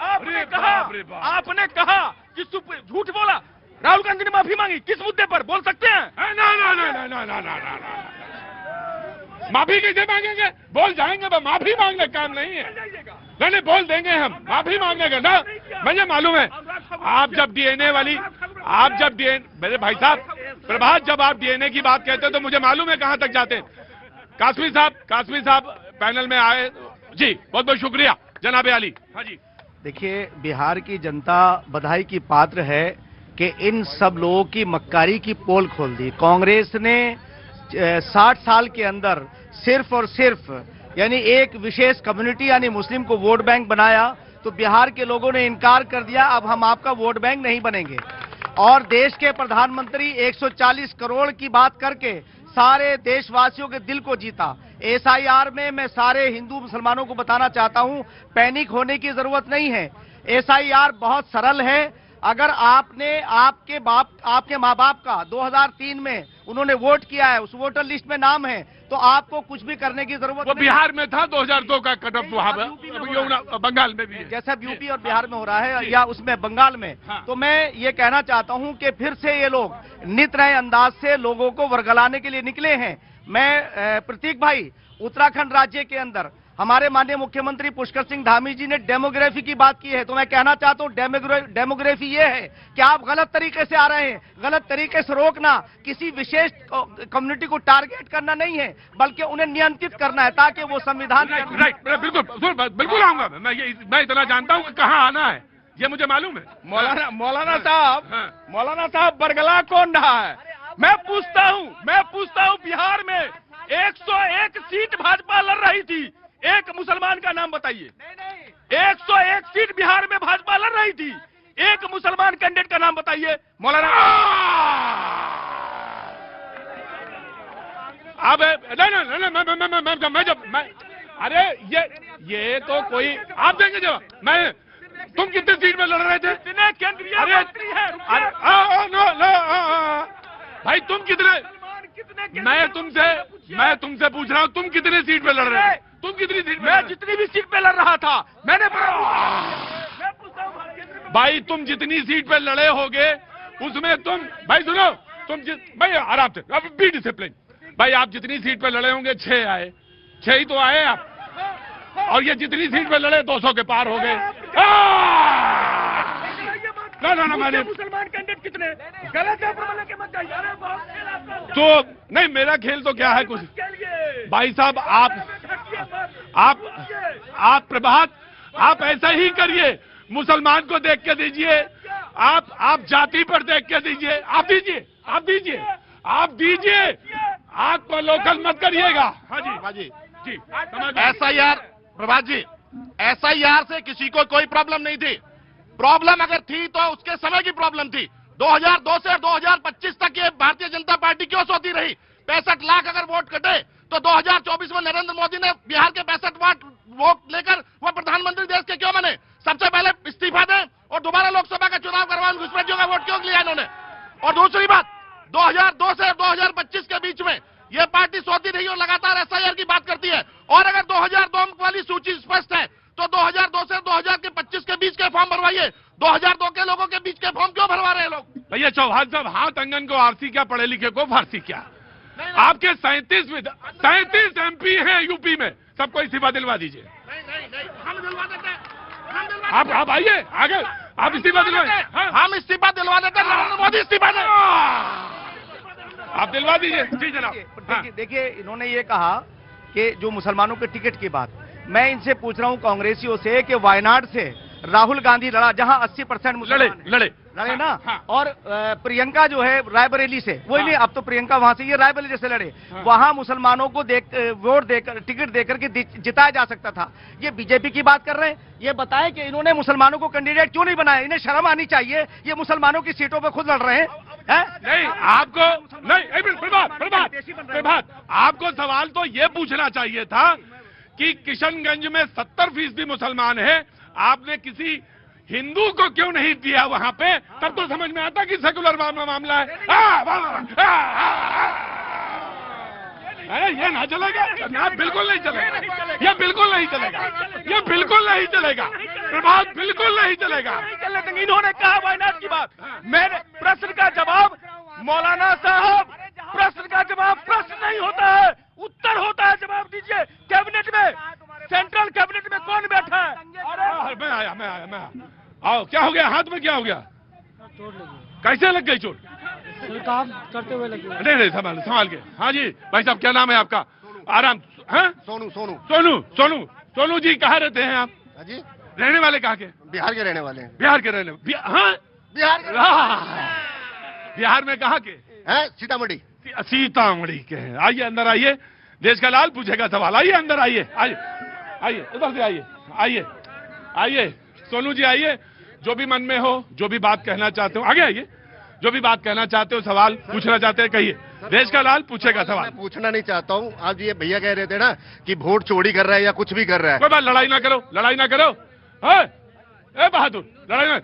Speaker 6: आपने कहा कि झूठ बोला, राहुल गांधी ने माफी मांगी, किस मुद्दे पर बोल सकते हैं?
Speaker 1: माफी कैसे मांगेंगे? बोल जाएंगे, माफी मांगने काम नहीं है। नहीं, बोल देंगे हम, माफी मांगने का ना, मुझे मालूम है। आप जब मेरे भाई साहब प्रभात, जब आप डीएनए की बात कहते हैं तो मुझे मालूम है कहां तक जाते हैं। कासमी साहब पैनल में आए जी, बहुत बहुत शुक्रिया। जनाब अली। हाँ जी,
Speaker 11: देखिए, बिहार की जनता बधाई की पात्र है कि इन सब लोगों की मक्कारी की पोल खोल दी। कांग्रेस ने 60 साल के अंदर सिर्फ और सिर्फ यानी एक विशेष कम्युनिटी यानी मुस्लिम को वोट बैंक बनाया, तो बिहार के लोगों ने इनकार कर दिया, अब हम आपका वोट बैंक नहीं बनेंगे। और देश के प्रधानमंत्री 140 करोड़ की बात करके सारे देशवासियों के दिल को जीता। SIR में मैं सारे हिंदू मुसलमानों को बताना चाहता हूं, पैनिक होने की जरूरत नहीं है। SIR बहुत सरल है। अगर आपने आपके माँ बाप का 2003 में उन्होंने वोट किया है, उस वोटर लिस्ट में नाम है, तो आपको कुछ भी करने की जरूरत नहीं।
Speaker 1: बिहार में था 2002 का कट ऑफ, बंगाल में भी,
Speaker 11: जैसा यूपी और बिहार में हो रहा है या उसमें बंगाल में।
Speaker 1: हाँ।
Speaker 11: तो मैं ये कहना चाहता हूं कि फिर से ये लोग नित नए अंदाज से लोगों को वर्गलाने के लिए निकले हैं। मैं प्रतीक भाई, उत्तराखंड राज्य के अंदर हमारे माननीय मुख्यमंत्री पुष्कर सिंह धामी जी ने डेमोग्राफी की बात की है, तो मैं कहना चाहता हूं डेमोग्राफी ये है कि आप गलत तरीके से आ रहे हैं, गलत तरीके से रोकना, किसी विशेष कम्युनिटी को टारगेट करना नहीं है, बल्कि उन्हें नियंत्रित करना है ताकि वो संविधान।
Speaker 1: राइट, बिल्कुल आऊंगा मैं इतना जानता हूं कि कहां आना है। ये मुझे मालूम है।
Speaker 6: मौलाना साहब बरगला कौन रहा है? मैं पूछता हूँ बिहार में 101 सीट भाजपा लड़ रही थी, एक मुसलमान का नाम बताइए। 101 सीट बिहार में भाजपा लड़ रही थी, एक मुसलमान कैंडिडेट का नाम बताइए। मौलाना
Speaker 1: अब नहीं मैं जब अरे ये तो कोई आप देंगे जब मैं तुम कितने सीट में लड़ रहे थे?
Speaker 6: कितने केंद्रीय मंत्री हैं?
Speaker 1: भाई तुम कितने मैं तुमसे पूछ रहा हूँ तुम कितने सीट पे लड़ रहे थे? तुम कितनी सीट?
Speaker 6: मैं जितनी भी सीट पे लड़ रहा था मैंने
Speaker 1: भाई तुम जितनी सीट पे लड़े होगे उसमें तुम भाई सुनो भाई आराम से अब बी डिसिप्लिन। भाई आप जितनी सीट पे लड़े होंगे 6 आए, 6 ही तो आए आप, और ये जितनी सीट पे लड़े 200 के पार हो गए। ना मैंने
Speaker 6: मुसलमान कैंडिडेट कितने गलत है
Speaker 1: तो नहीं, मेरा खेल तो क्या है कुछ। भाई साहब आप प्रभात आप ऐसा ही करिए, मुसलमान को देख के दीजिए, आप जाति पर देख के दीजिए, आप दीजिए, आग को लोकल मत करिएगा। हाँ जी जी
Speaker 5: SIR प्रभात जी, SIR से किसी को कोई प्रॉब्लम नहीं थी। प्रॉब्लम अगर थी तो उसके समय की प्रॉब्लम थी। 2002 से 2025 तक ये भारतीय जनता पार्टी क्यों सोती रही? 65 लाख अगर वोट कटे तो 2024 में नरेंद्र मोदी ने बिहार के 65 लाख वोट लेकर वो प्रधानमंत्री देश के क्यों बने? सबसे पहले इस्तीफा दें और दोबारा लोकसभा का चुनाव करवाएं। घुसपैठियों का वोट क्यों लिया इन्होंने? और दूसरी बात, 2002 से 2025 के बीच में ये पार्टी सोती रही और लगातार SIR की बात करती है। और अगर 2002 वाली सूची स्पष्ट है तो 2002 से 2025 के बीच के फॉर्म भरवाइए। 2002 के लोगों के बीच के फॉर्म क्यों भरवा रहे हैं लोग?
Speaker 1: भैया चौहान साहब, हाथ अंगन को आरसी क्या, पढ़े लिखे को फारसी क्या? आपके 37 MP हैं यूपी में, सबको इस्तीफा दिलवा दीजिए।
Speaker 5: हम दिलवा देते हैं।
Speaker 1: आप आइए आगे, आप इस्तीफा दिलवाए।
Speaker 5: हम इस्तीफा दिलवा देते हैं, नरेंद्र मोदी इस्तीफा दें।
Speaker 1: आप दिलवा दीजिए। जी जनाब।
Speaker 11: देखिए इन्होंने ये कहा कि जो मुसलमानों के टिकट की बात, मैं इनसे पूछ रहा हूं कांग्रेसियों से कि वायनाड से राहुल गांधी लड़ा जहां 80% मुसलमान
Speaker 1: लड़े
Speaker 11: ना। और प्रियंका जो है रायबरेली से, वही नहीं, अब तो प्रियंका वहां से ये रायबरेली से लड़े। वहां मुसलमानों को वोट देकर, टिकट देकर के जिताया जा सकता था। ये बीजेपी की बात कर रहे हैं। ये बताएं कि इन्होंने मुसलमानों को कैंडिडेट क्यों नहीं बनाया? इन्हें शर्म आनी चाहिए। ये मुसलमानों की सीटों पर खुद लड़ रहे हैं।
Speaker 1: नहीं आपको नहीं, प्रभात आपको सवाल तो ये पूछना चाहिए था कि किशनगंज में 70% मुसलमान है, आपने किसी हिंदू को क्यों नहीं दिया वहां पे? तब तो समझ में आता कि सेकुलर मामला है। ये ना चलेगा, बिल्कुल नहीं चलेगा, ये बिल्कुल नहीं चलेगा, ये बिल्कुल नहीं चलेगा प्रभात, बिल्कुल नहीं चलेगा।
Speaker 6: इन्होंने कहा वायनाड की बात, मैंने प्रश्न का जवाब, मौलाना साहब प्रश्न का जवाब प्रश्न नहीं होता है, उत्तर होता है। जवाब दीजिए। कैबिनेट में, सेंट्रल कैबिनेट में कौन बैठा है?
Speaker 1: मैं आया। आओ, क्या हो गया? हाथ में क्या हो गया?
Speaker 12: चोट लगी।
Speaker 1: कैसे लग गई चोट?
Speaker 12: काम करते हुए लगी।
Speaker 1: नहीं संभाल के। हाँ जी भाई साहब, क्या नाम है आपका? आराम। हाँ सोनू जी, कहाँ रहते हैं आप?
Speaker 13: जी
Speaker 1: रहने वाले कहाँ के?
Speaker 13: बिहार के रहने वाले हैं।
Speaker 1: बिहार के रहने? हाँ बिहार में कहाँ के
Speaker 13: हैं?
Speaker 1: सीतामढ़ी के हैं। आइए अंदर आइए, देश का लाल पूछेगा सवाल। आइए अंदर आइए, इधर से आइए सोनू जी आइए। जो भी मन में हो, जो भी बात कहना चाहते हो, आगे आइए। जो भी बात कहना चाहते हो, सवाल पूछना चाहते हैं, कहिए। देश का लाल पूछेगा सवाल।
Speaker 13: मैं पूछना नहीं चाहता हूँ। आज ये भैया कह रहे थे ना कि वोट चोरी कर रहा है या कुछ भी कर रहा है।
Speaker 1: कोई बात, लड़ाई ना करो। ए बहादुर, लड़ाई में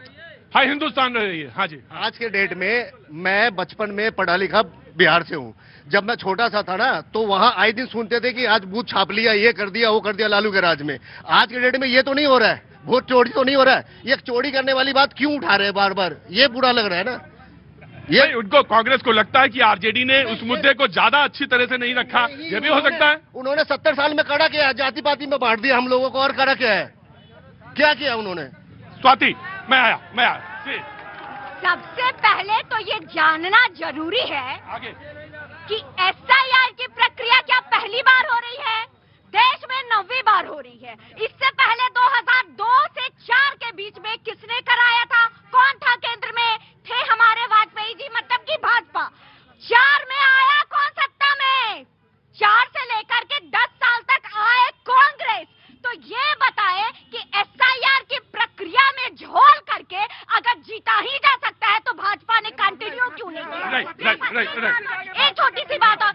Speaker 1: हाई हिंदुस्तान रही है। हाँ जी।
Speaker 13: आज के डेट में मैं बचपन में पढ़ा लिखा बिहार से हूँ। जब मैं छोटा सा था ना तो वहाँ आए दिन सुनते थे कि आज बूथ छाप लिया, ये कर दिया, वो कर दिया लालू के राज में। आज के डेट में ये तो नहीं हो रहा है, वोट चोरी तो नहीं हो रहा है। ये चोरी करने वाली बात क्यों उठा रहे हैं बार बार? ये बुरा लग रहा है ना।
Speaker 1: ये उनको, कांग्रेस को लगता है कि आरजेडी ने उस मुद्दे को ज्यादा अच्छी तरह से नहीं रखा। ये भी हो सकता है।
Speaker 13: उन्होंने 70 साल में कड़ा किया, जाति पाति में बांट दिया हम लोगों को। और कड़ा क्या है? क्या किया उन्होंने?
Speaker 1: स्वाति, मैं आया।
Speaker 10: सबसे पहले तो ये जानना जरूरी है
Speaker 1: आगे
Speaker 10: कि SIR की प्रक्रिया क्या पहली बार हो रही है? देश में 9वीं बार हो रही है। इससे पहले 2002 से 4 के बीच में किसने कराया? एक छोटी सी बात और,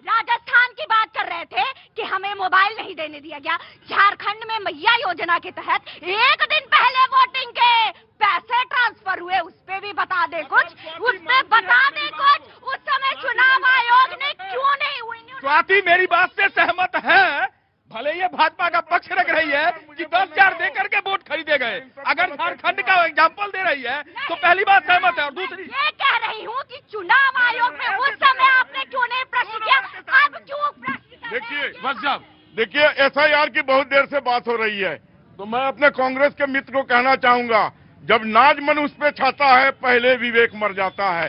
Speaker 10: राजस्थान की बात कर रहे थे कि हमें मोबाइल नहीं देने दिया गया। झारखंड में मैया योजना के तहत एक दिन पहले वोटिंग के पैसे ट्रांसफर हुए, उस पे भी बता दे कुछ, उस पे बता दे कुछ। उस समय चुनाव आयोग ने क्यों नहीं हुई?
Speaker 6: स्वाति मेरी बात से सहमत है, भले ये भाजपा का पक्ष रख रही है कि 10,000 दे करके वोट खरीदे गए। अगर झारखंड का एग्जाम्पल दे रही है तो पहली बात सहमत है, और दूसरी
Speaker 10: ये कह रही हूँ कि चुनाव आयोग में उस समय आपने क्यों नहीं प्रश्न किया, अब क्यों प्रश्न?
Speaker 8: देखिए बस साहब, देखिए SIR की बहुत देर से बात हो रही है, तो मैं अपने कांग्रेस के मित्र को कहना चाहूंगा, जब नाज मन उस पे छाता है पहले विवेक मर जाता है।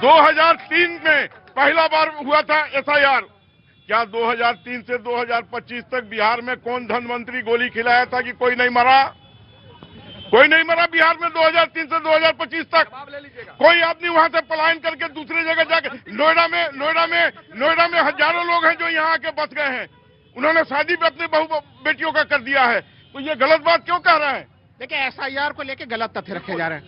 Speaker 8: 2003 में पहला बार हुआ था SIR, क्या 2003 से 2025 तक बिहार में कौन धनवंतरी गोली खिलाया था कि कोई नहीं मरा? कोई नहीं मरा बिहार में 2003 से 2025 तक। कोई आदमी वहां से पलायन करके दूसरी जगह जाके, नोएडा में हजारों लोग हैं जो यहाँ आके बस गए हैं, उन्होंने शादी भी अपने बहू बेटियों का कर दिया है, तो ये गलत बात क्यों कह रहे हैं?
Speaker 7: देखिए SIR को लेके गलत तथ्य रखे जा रहे हैं।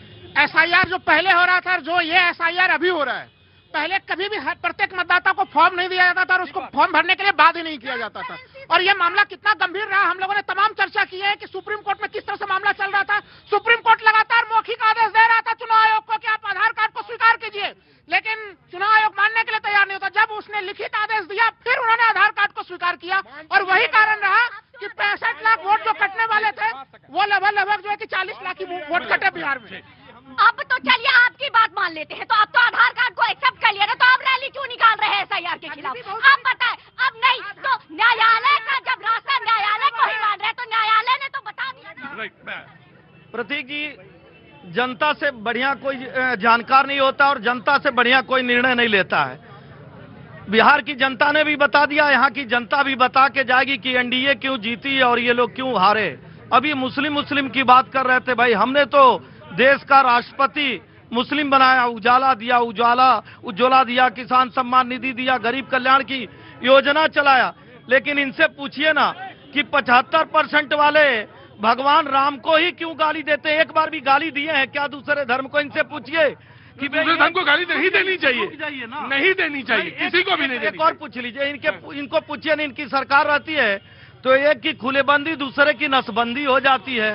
Speaker 7: SIR जो पहले हो रहा था और जो ये SIR अभी हो रहा है, पहले कभी भी प्रत्येक मतदाता को फॉर्म नहीं दिया जाता था और उसको फॉर्म भरने के लिए बात ही नहीं किया जाता था। और ये मामला कितना गंभीर रहा, हम लोगों ने तमाम चर्चा की है कि सुप्रीम कोर्ट में किस तरह से मामला चल रहा था। सुप्रीम कोर्ट लगातार मौखिक आदेश दे रहा था चुनाव आयोग को कि आप आधार कार्ड को स्वीकार कीजिए, लेकिन चुनाव आयोग मानने के लिए तैयार नहीं होता। जब उसने लिखित आदेश दिया फिर उन्होंने आधार कार्ड को स्वीकार किया, और वही कारण रहा कि 65 लाख वोट जो कटने वाले थे वो लगभग जो है कि 40 लाख की वोट कटे बिहार में।
Speaker 10: अब तो चलिए आपकी बात मान लेते हैं, तो अब तो आधार कार्ड को एक्सेप्ट कर लिया ना, तो अब रैली क्यों निकाल रहे हैं SIR के खिलाफ? अब बताएं, अब नहीं तो न्यायालय का जब रास्ता न्यायालय को ही मान रहे तो न्यायालय ने तो बता दिया।
Speaker 9: प्रतीक जी, जनता से बढ़िया कोई जानकार नहीं होता और जनता से बढ़िया कोई निर्णय नहीं लेता है। बिहार की जनता ने भी बता दिया, यहाँ की जनता भी बता के जाएगी कि NDA क्यों जीती और ये लोग क्यों हारे। अभी मुस्लिम की बात कर रहे थे, भाई हमने तो देश का राष्ट्रपति मुस्लिम बनाया, उजाला दिया, किसान सम्मान निधि दिया, गरीब कल्याण की योजना चलाया, लेकिन इनसे पूछिए ना कि 75% वाले भगवान राम को ही क्यों गाली देते हैं? एक बार भी गाली दिए हैं क्या दूसरे धर्म को? इनसे पूछिए कि
Speaker 1: दूसरे धर्म को गाली नहीं देनी चाहिए, नहीं देनी चाहिए, किसी को भी नहीं देनी।
Speaker 9: एक और पूछ लीजिए, इनको पूछिए ना, इनकी सरकार रहती है तो एक की खुलेबंदी दूसरे की नसबंदी हो जाती है,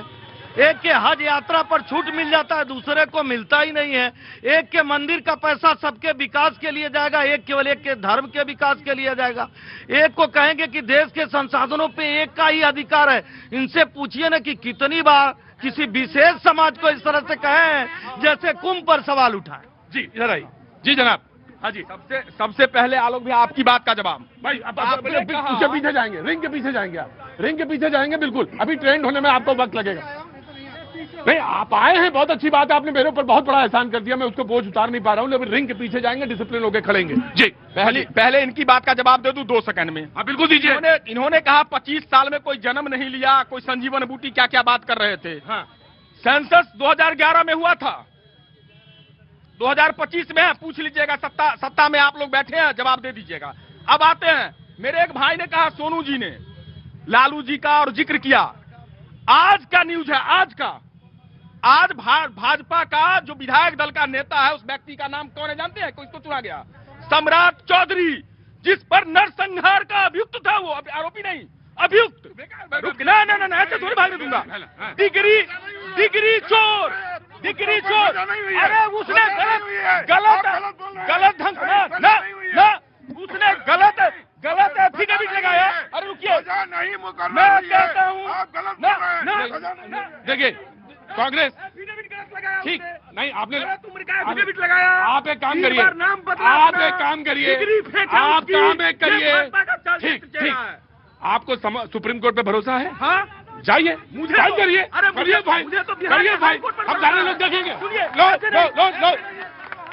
Speaker 9: एक के हज यात्रा पर छूट मिल जाता है दूसरे को मिलता ही नहीं है, एक के मंदिर का पैसा सबके विकास के लिए जाएगा, एक केवल एक के धर्म के विकास के लिए जाएगा, एक को कहेंगे कि देश के संसाधनों पे एक का ही अधिकार है। इनसे पूछिए ना कि कितनी बार किसी विशेष समाज को इस तरह से कहें जैसे कुंभ पर सवाल उठाए।
Speaker 1: जी इधर आइए। जी जनाब। हाँ जी,
Speaker 6: सबसे पहले आलोक भी आपकी बात का जवाब।
Speaker 1: भाई आपके पीछे जाएंगे, रिंग के पीछे जाएंगे, आप रिंग के पीछे जाएंगे, बिल्कुल अभी ट्रेंड होने में आपको वक्त लगेगा। नहीं, आप आए हैं, बहुत अच्छी बात है, आपने मेरे ऊपर बहुत बड़ा एहसान कर दिया, मैं उसको बोझ उतार नहीं पा रहा हूँ, लेकिन रिंग के पीछे जाएंगे, डिसिप्लिन होकर खड़ेंगे। जी
Speaker 6: पहले इनकी बात का जवाब दे दूं 2 सेकंड में।
Speaker 1: हाँ बिल्कुल दीजिए।
Speaker 6: इन्होंने कहा 25 साल में कोई जन्म नहीं लिया, कोई संजीवन बूटी क्या क्या बात कर रहे थे।
Speaker 1: हाँ,
Speaker 6: सेंसस 2011 में हुआ था, 2025 में पूछ लीजिएगा, सत्ता में आप लोग बैठे हैं, जवाब दे दीजिएगा। अब आते हैं, मेरे एक भाई ने कहा, सोनू जी ने लालू जी का और जिक्र किया, आज का न्यूज है, आज भाजपा का जो विधायक दल का नेता है, उस व्यक्ति का नाम कौन है जानते हैं? किसको चुना गया? सम्राट चौधरी, जिस पर नरसंहार का अभियुक्त था, वो आरोपी नहीं, अभियुक्त। ना ऐसे थोड़ी भागने दूंगा। डिग्री चोर। अरे उसने गलत ढंग ना उसने गलत एफिडेविट लगाया। अरे रुकिए, मैं कहता हूँ,
Speaker 1: देखिए कांग्रेस ठीक नहीं, आपने
Speaker 6: लगाया।
Speaker 1: आप एक काम करिए, आप काम करिए, ठीक, आपको सुप्रीम कोर्ट पे भरोसा है?
Speaker 6: हाँ,
Speaker 1: जाइए, मुझे करिए, करिए भाई, हम सारे लोग देखेंगे। लो,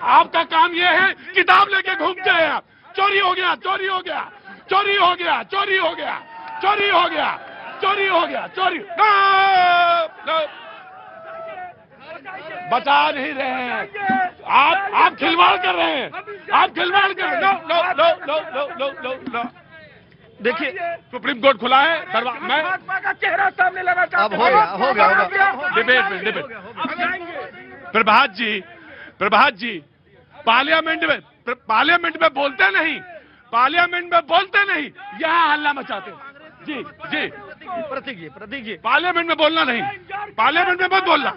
Speaker 1: आपका काम ये है, किताब लेके घूमते हैं आप। चोरी हो गया। बचा नहीं रहे हैं आप, खिलवाड़ कर रहे हैं, लो।
Speaker 9: देखिए,
Speaker 1: सुप्रीम कोर्ट खुला है, मैं
Speaker 6: भाजपा का चेहरा सामने लगाता।
Speaker 11: अब हो गया
Speaker 1: डिबेट। प्रभात जी, प्रभात जी, पार्लियामेंट में बोलते नहीं, पार्लियामेंट में बोलते नहीं, यहाँ हल्ला मचाते। जी जी
Speaker 9: प्रतीक जी
Speaker 1: पार्लियामेंट में बोलना नहीं, पार्लियामेंट में मत बोलना,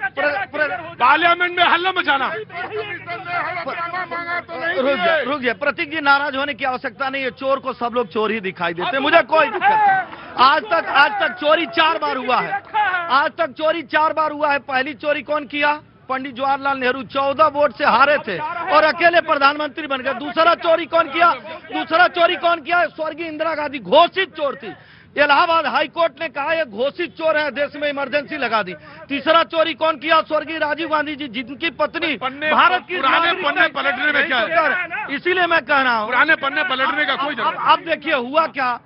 Speaker 1: पार्लियामेंट में हल्ला मचाना।
Speaker 9: रुक जाए प्रतीक जी, नाराज होने की आवश्यकता नहीं है। चोर को सब लोग चोर ही दिखाई देते हैं, मुझे कोई दिक्कत नहीं। आज तक चोरी 4 बार हुआ है, आज तक चोरी 4 बार हुआ है। पहली चोरी कौन किया? पंडित जवाहरलाल नेहरू 14 वोट से हारे थे और अकेले प्रधानमंत्री बन गए। दूसरा चोरी कौन किया? स्वर्गीय इंदिरा गांधी घोषित चोर थी। इलाहाबाद हाई कोर्ट ने कहा ये घोषित चोर है, देश में इमरजेंसी लगा दी। तीसरा चोरी कौन किया? स्वर्गीय राजीव गांधी जी, जिनकी पत्नी भारत की
Speaker 1: पुराने पन्ने पलटने में क्या है?
Speaker 9: इसीलिए मैं कह रहा हूँ
Speaker 1: पुराने पन्ने पलटने का कोई जरूरत।
Speaker 9: अब देखिए हुआ क्या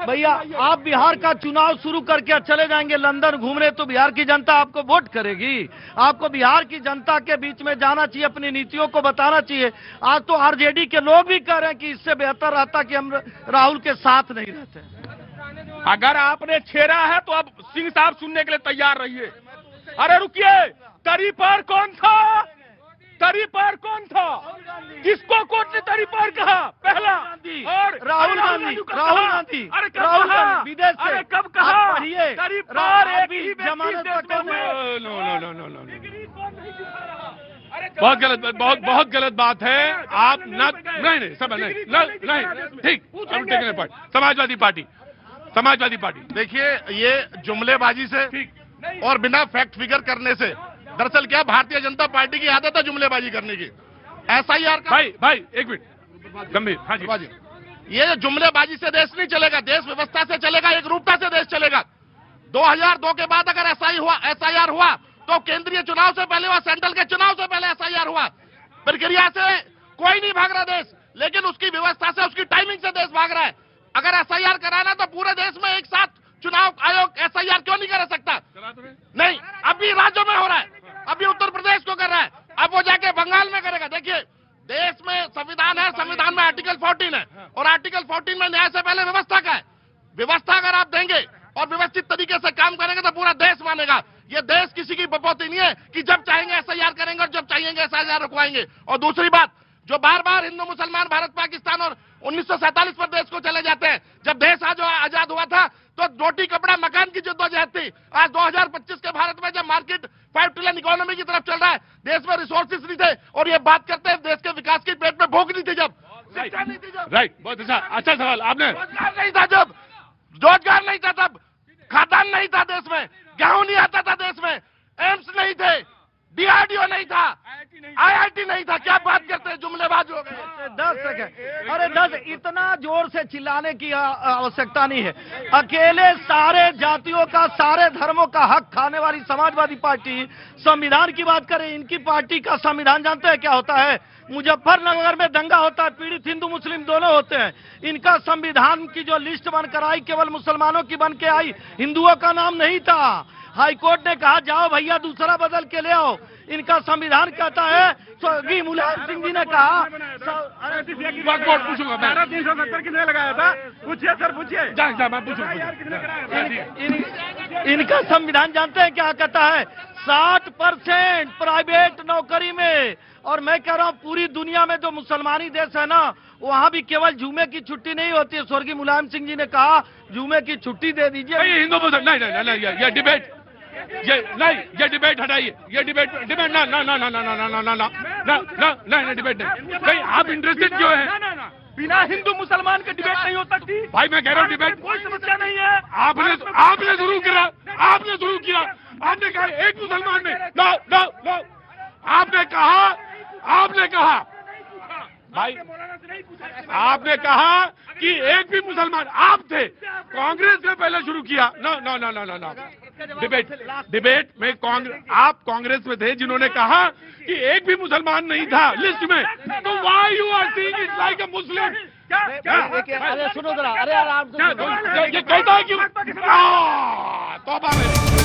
Speaker 9: भैया, आप बिहार का चुनाव शुरू करके चले जाएंगे लंदन घूमने, तो बिहार की जनता आपको वोट करेगी। आपको बिहार की जनता के बीच में जाना चाहिए, अपनी नीतियों को बताना चाहिए। आज तो आरजेडी के लोग भी कह रहे हैं कि इससे बेहतर रहता कि हम राहुल के साथ नहीं रहते।
Speaker 6: अगर आपने छेड़ा है तो अब सिंह साहब सुनने के लिए तैयार रहिए। अरे रुकिए, तरी पार कौन था? तरी पार कौन था? किसको कोर्ट ने तरी पार कहा? पहला और
Speaker 9: राहुल गांधी
Speaker 6: अरे राहुल गांधी विदेश से। अरे कब कहा?
Speaker 9: पढ़िए,
Speaker 6: तरी पार एक ही
Speaker 9: जमानत
Speaker 1: बहुत गलत बात है। आप नहीं सब नहीं ठीक। समाजवादी पार्टी
Speaker 5: देखिए, ये जुमलेबाजी से और बिना फैक्ट फिगर करने से, दरअसल क्या भारतीय जनता पार्टी की आदत है जुमलेबाजी करने की। एसआईआर का
Speaker 1: भाई एक मिनट गंभीर। हाँ जी,
Speaker 5: ये जुमलेबाजी से देश नहीं चलेगा, देश व्यवस्था से चलेगा, एक रूपता से देश चलेगा। 2002 के बाद अगर एसआईआर हुआ तो केंद्रीय चुनाव से पहले हुआ, सेंट्रल के चुनाव से पहले एसआईआर हुआ। प्रक्रिया से कोई नहीं भाग रहा देश, लेकिन उसकी व्यवस्था से, उसकी टाइमिंग से देश भाग रहा है। अगर एसआईआर कराना तो पूरे देश में एक साथ चुनाव आयोग एसआईआर क्यों नहीं कर सकता? नहीं, अभी राज्यों में हो रहा है, अभी उत्तर प्रदेश को कर रहा है, अब वो जाके बंगाल में करेगा। देखिए, देश में संविधान है, संविधान में आर्टिकल 14 है और आर्टिकल 14 में न्याय से पहले व्यवस्था का है। व्यवस्था अगर आप देंगे और व्यवस्थित तरीके से काम करेंगे तो पूरा देश मानेगा। ये देश किसी की बपौती नहीं है कि जब चाहेंगे एसआईआर करेंगे और जब चाहेंगे एसआईआर रुकवाएंगे। और दूसरी बात, जो बार बार हिंदू मुसलमान भारत पाकिस्तान और 1947 पर देश को चले जाते हैं। जब देश आज आजाद हुआ था तो रोटी कपड़ा मकान की जद्दोजहद थी। आज 2025 के भारत में जब मार्केट 5 ट्रिलियन इकोनॉमी की तरफ चल रहा है, देश में रिसोर्सेज नहीं थे और ये बात करते हैं देश के विकास की पेट में भूख नहीं थी, जब शिक्षा नहीं थी, जब
Speaker 1: राइट। बहुत अच्छा सवाल आपने।
Speaker 5: रोजगार नहीं था, जब रोजगार नहीं था, तब खादान नहीं था देश में, गेहूं नहीं आता था देश में, एम्स नहीं थे, डीआरडीओ नहीं था, आईआईटी नहीं था। क्या बात करते हैं, जुमलेबाज हो गए।
Speaker 9: 10 सेकंड, अरे 10, इतना जोर से चिल्लाने की आवश्यकता नहीं है। अकेले सारे जातियों का, सारे धर्मों का हक खाने वाली समाजवादी पार्टी संविधान की बात करे। इनकी पार्टी का संविधान जानते हैं क्या होता है? मुजफ्फरनगर में दंगा होता है, पीड़ित हिंदू मुस्लिम दोनों होते हैं। इनका संविधान की जो लिस्ट बनकर आई केवल मुसलमानों की बन के आई, हिंदुओं का नाम नहीं था। हाई कोर्ट ने कहा जाओ भैया दूसरा बदल के ले आओ। इनका संविधान कहता है, स्वर्गीय मुलायम सिंह जी ने कहा,
Speaker 1: पूछूंगा मैं
Speaker 6: 370 किसने लगाया था? पूछिए सर, पूछिए।
Speaker 9: इनका संविधान जानते हैं क्या कहता है? 60% प्राइवेट नौकरी में। और मैं कह रहा हूँ पूरी दुनिया में जो मुसलमानी देश है ना, वहाँ भी केवल जुमे की छुट्टी नहीं होती है। स्वर्गीय मुलायम सिंह जी ने कहा जुमे की छुट्टी दे दीजिए।
Speaker 1: हिंदू मुसलमान नहीं, ये डिबेट, ये डिबेट हटाइए, ये डिबेट ना डिबेट नहीं। आप इंटरेस्टेड क्यों है?
Speaker 6: बिना हिंदू मुसलमान के डिबेट नहीं हो सकती।
Speaker 1: भाई मैं कह रहा हूँ डिबेट
Speaker 6: कोई समस्या नहीं है।
Speaker 1: आपने शुरू किया, आपने कहा एक मुसलमान में, नो आपने कहा भाई, आपने कहा कि एक भी मुसलमान, आप थे, कांग्रेस ने पहले शुरू किया। नो डिबेट में आप कांग्रेस में थे जिन्होंने कहा कि एक भी मुसलमान नहीं था लिस्ट में, तो why you are seeing it like a Muslim?
Speaker 9: अरे सुनो जरा, अरे यार आप
Speaker 1: ये कहता है कि तौबा है।